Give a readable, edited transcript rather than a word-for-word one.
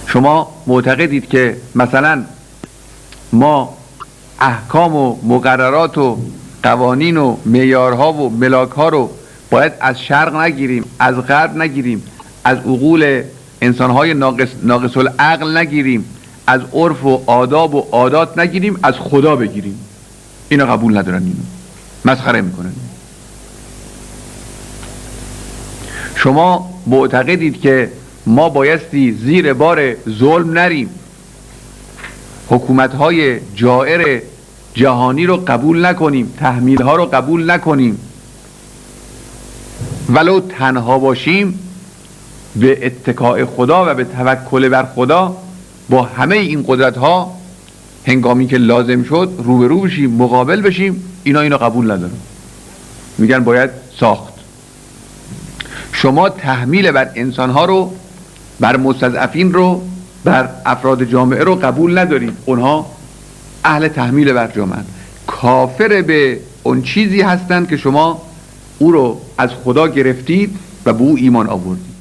شما معتقدید که مثلا ما احکام و مقررات و قوانین و معیارها و ملاک‌ها رو باید از شرق نگیریم، از غرب نگیریم، از عقول انسان‌های ناقص العقل نگیریم، از عرف و آداب و عادات نگیریم، از خدا بگیریم. اینا قبول ندارن، اینو مسخره میکنن. شما معتقدید که ما بایستی زیر بار ظلم نریم، حکومت‌های جائر جهانی رو قبول نکنیم، تحمیل‌ها رو قبول نکنیم، ولو تنها باشیم به اتکاء خدا و به توکل بر خدا با همه این قدرت‌ها هنگامی که لازم شد روبرو بشیم، مقابل بشیم. اینا قبول ندارن، میگن باید ساخت. شما تحمیل بر انسان‌ها رو، بر مستضعفین رو، بر افراد جامعه رو قبول ندارید. اونها اهل تحمیل بر جامعه، کافر به اون چیزی هستند که شما او رو از خدا گرفتید و به او ایمان آوردید.